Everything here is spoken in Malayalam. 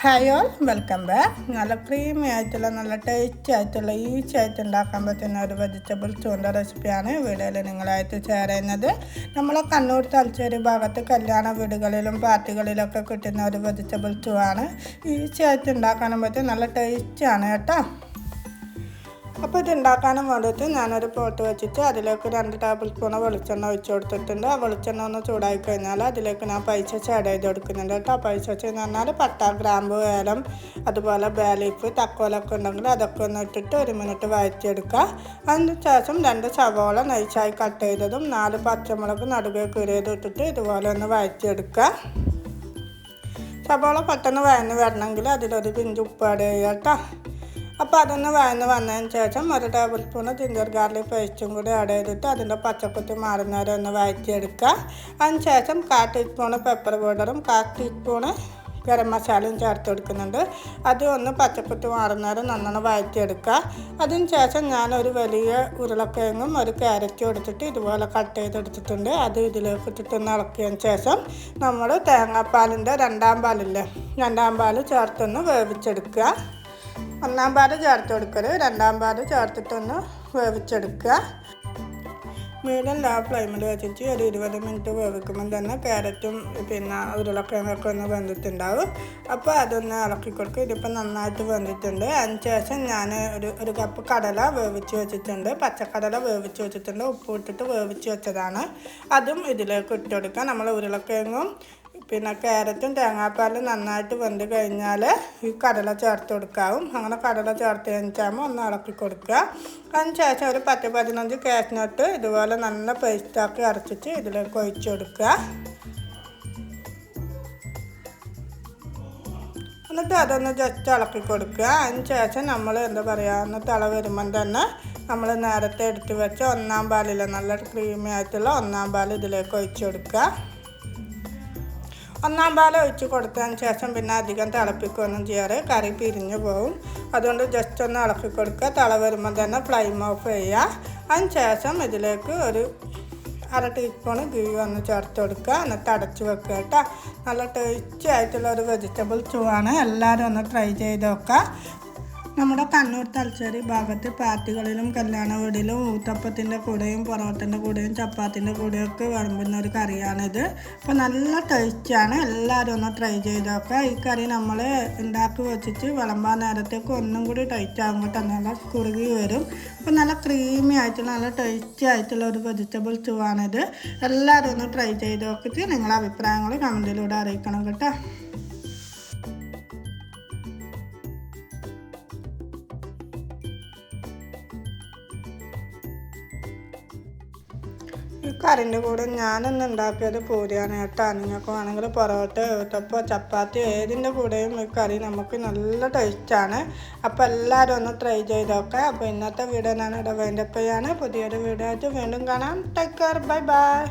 Hi all welcome back. നല്ല ക്രീമി ആയിട്ടുള്ള നല്ല ടേസ്റ്റി ആയിട്ടുള്ള ഈസി ആയിട്ട് ഉണ്ടാക്കാൻ പറ്റുന്ന ഒരു വെജിറ്റബിൾ ചൂണ്ട റെസിപ്പിയാണ് വീഡിയോയിൽ നിങ്ങളായിട്ട് ഷെയർ ചെയ്യുന്നത്. നമ്മളെ കണ്ണൂർ തലശ്ശേരി ഭാഗത്ത് കല്യാണ വീടുകളിലും പാർട്ടികളിലൊക്കെ കിട്ടുന്ന ഒരു വെജിറ്റബിൾ ചൂ ആണ്. ഈസി ആയിട്ട് ഉണ്ടാക്കാനും പറ്റും, നല്ല ടേസ്റ്റിയാണ് കേട്ടോ. അപ്പോൾ ഇത് ഉണ്ടാക്കാനും വേണ്ടിയിട്ട് ഞാനൊരു പോട്ട് വെച്ചിട്ട് അതിലേക്ക് 2 ടേബിൾ സ്പൂൺ വെളിച്ചെണ്ണ ഒഴിച്ച് കൊടുത്തിട്ടുണ്ട്. ആ വെളിച്ചെണ്ണ ഒന്ന് ചൂടായി കഴിഞ്ഞാൽ അതിലേക്ക് ഞാൻ പൈസച്ച് ആഡ് ചെയ്ത് കൊടുക്കുന്നുണ്ട് കേട്ടോ. പൈസച്ച് എന്ന് പറഞ്ഞാൽ പട്ട, ഗ്രാമ്പു, ഏലം, അതുപോലെ ബേ ലീഫ്, തക്കോലൊക്കെ ഉണ്ടെങ്കിൽ അതൊക്കെ ഒന്ന് ഇട്ടിട്ട് 1 മിനിറ്റ് വഴറ്റിയെടുക്കുക. അതിന് ശേഷം 2 സവോള നൈസായി കട്ട് ചെയ്തതും 4 പച്ചമുളക് നടുകെ കീറിയതും ഇട്ടിട്ട് ഇതുപോലെ ഒന്ന് വഴറ്റിയെടുക്കുക. സവോള പെട്ടെന്ന് വഴന്ന് വരണമെങ്കിൽ അതിലൊരു പിഞ്ച് ഉപ്പ് ആഡ് ചെയ്യുക കേട്ടോ. അപ്പോൾ അതൊന്ന് വന്നതിന് ശേഷം 1 ടേബിൾ സ്പൂൺ ജിഞ്ചർ ഗാർലിക് പേസ്റ്റും കൂടി ആഡ് ചെയ്തിട്ട് അതിൻ്റെ പച്ചക്കുത്തി മാറുന്നവരെ ഒന്ന് വഴറ്റിയെടുക്കുക. അതിന് ശേഷം 1/4 ടീസ്പൂൺ പെപ്പർ പൗഡറും 1/4 ടീസ്പൂൺ ഗരം മസാലയും ചേർത്ത് കൊടുക്കുന്നുണ്ട്. അത് ഒന്ന് പച്ചക്കുത്തി മാറുന്നവരെ നല്ലോണം വഴറ്റിയെടുക്കുക. അതിന് ശേഷം ഞാനൊരു വലിയ ഉരുളക്കിഴങ്ങും ഒരു ക്യാരറ്റും എടുത്തിട്ട് ഇതുപോലെ കട്ട് ചെയ്തെടുത്തിട്ടുണ്ട്. അത് ഇതിലേക്ക് ഇട്ടിട്ടൊന്ന് ഇളക്കിയതിന് ശേഷം നമ്മൾ തേങ്ങാപ്പാലിൻ്റെ 2ാം പാലില്ലേ, 2ാം പാൽ ചേർത്തൊന്ന് വേവിച്ചെടുക്കുക. 1ാം പാൽ ചേർത്ത് കൊടുക്കരുത്, 2ാം പാൽ ചേർത്തിട്ടൊന്ന് വേവിച്ചെടുക്കുക. മീഡിയം ലോ ഫ്ലെയിമിൽ വെച്ചിട്ട് ഒരു 20 മിനിറ്റ് വേവിക്കുമ്പോൾ തന്നെ ക്യാരറ്റും പിന്നെ ഉരുളക്കിഴങ്ങൊക്കെ ഒന്ന് വെന്തിട്ടുണ്ടാവും. അപ്പോൾ അതൊന്ന് ഇളക്കി കൊടുക്കുക. ഇതിപ്പോൾ നന്നായിട്ട് വെന്തിട്ടുണ്ട്. അതിന് ശേഷം ഞാൻ ഒരു കപ്പ് കടല വേവിച്ച് വെച്ചിട്ടുണ്ട്, പച്ചക്കടല വേവിച്ച് വെച്ചിട്ടുണ്ട്, ഉപ്പ് ഇട്ടിട്ട് വേവിച്ച് വെച്ചതാണ്. അതും ഇതിലേക്ക് ഇട്ട് കൊടുക്കുക. നമ്മൾ ഉരുളക്കിഴങ്ങും പിന്നെ ക്യാരറ്റും തേങ്ങാപ്പാലും നന്നായിട്ട് വെന്ത് കഴിഞ്ഞാൽ ഈ കടല ചേർത്ത് കൊടുക്കാവും. അങ്ങനെ കടല ചേർത്ത് കഴിഞ്ഞാൽ ഒന്ന് ഇളക്കി കൊടുക്കുക. അതിന് ശേഷം ഒരു 10-15 കാഷ്നട്ട് ഇതുപോലെ നല്ല പേസ്റ്റാക്കി അരച്ചിട്ട് ഇതിലേക്ക് ഒഴിച്ച് കൊടുക്കുക. എന്നിട്ട് അതൊന്ന് ജസ്റ്റ് ഇളക്കി കൊടുക്കുക. അതിന് ശേഷം നമ്മൾ എന്താ പറയുക, ഒന്ന് തിള വരുമ്പം തന്നെ നമ്മൾ നേരത്തെ എടുത്ത് വെച്ച 1ാം പാലിൽ നല്ല ക്രീമി ആയിട്ടുള്ള 1ാം പാൽ ഇതിലേക്ക് ഒഴിച്ച് കൊടുക്കുക. 1ാം പാൽ ഒഴിച്ച് കൊടുത്തതിന് ശേഷം പിന്നെ അധികം തിളപ്പിക്കുകയൊന്നും ചെയ്യാറ്, കറി പിരിഞ്ഞു പോകും. അതുകൊണ്ട് ജസ്റ്റ് ഒന്ന് ഇളക്കി കൊടുക്കുക. തിള വരുമ്പോൾ തന്നെ ഫ്ലെയിം ഓഫ് ചെയ്യുക. അതിന് ശേഷം ഇതിലേക്ക് ഒരു 1/2 ടീസ്പൂൺ ഗീ ഒന്ന് ചേർത്ത് കൊടുക്കുക. എന്നിട്ട് അടച്ച് വെക്കുക കേട്ടോ. നല്ല ടേസ്റ്റി ആയിട്ടുള്ള ഒരു വെജിറ്റബിൾ ചൂ ആണ്. എല്ലാവരും ഒന്ന് ട്രൈ ചെയ്ത് നോക്കുക. നമ്മുടെ കണ്ണൂർ തലശ്ശേരി ഭാഗത്ത് പാർട്ടികളിലും കല്യാണ വീടിലും ഊത്തപ്പത്തിൻ്റെ കൂടെയും പൊറോട്ടൻ്റെ കൂടെയും ചപ്പാത്തിൻ്റെ കൂടെയൊക്കെ വിളമ്പുന്ന ഒരു കറിയാണിത്. അപ്പോൾ നല്ല ടേസ്റ്റിയാണ്. എല്ലാവരും ഒന്ന് ട്രൈ ചെയ്ത് നോക്കുക. ഈ കറി നമ്മൾ ഉണ്ടാക്കി വെച്ചിട്ട് വിളമ്പാൻ നേരത്തേക്ക് ഒന്നും കൂടി ടേസ്റ്റ് ആകും കേട്ടോ. നല്ല കുറുകി വരും. അപ്പോൾ നല്ല ക്രീമി ആയിട്ടുള്ള നല്ല ടേസ്റ്റി ആയിട്ടുള്ള ഒരു വെജിറ്റബിൾ ചൂ ആണിത്. എല്ലാവരും ഒന്ന് ട്രൈ ചെയ്ത് നോക്കിയിട്ട് നിങ്ങളുടെ അഭിപ്രായങ്ങൾ കമൻറ്റിലൂടെ അറിയിക്കണം കേട്ടോ. ഈ കറിൻ്റെ കൂടെ ഞാനൊന്ന് ഉണ്ടാക്കിയത് പൂരിയാണ് കേട്ടോ. നിങ്ങൾക്ക് വേണമെങ്കിൽ പൊറോട്ട, ഊത്തപ്പം, ചപ്പാത്തി ഏതിൻ്റെ കൂടെയും ഈ കറി നമുക്ക് നല്ല ടേസ്റ്റാണ്. അപ്പോൾ എല്ലാവരും ഒന്ന് ട്രൈ ചെയ്ത് നോക്കാം. അപ്പോൾ ഇന്നത്തെ വീഡിയോ ഞാൻ ഇവിടെ വൈൻഡപ്പ് ചെയ്യാണ്. പുതിയൊരു വീഡിയോ ആയിട്ട് വീണ്ടും കാണാം. Take care, bye bye.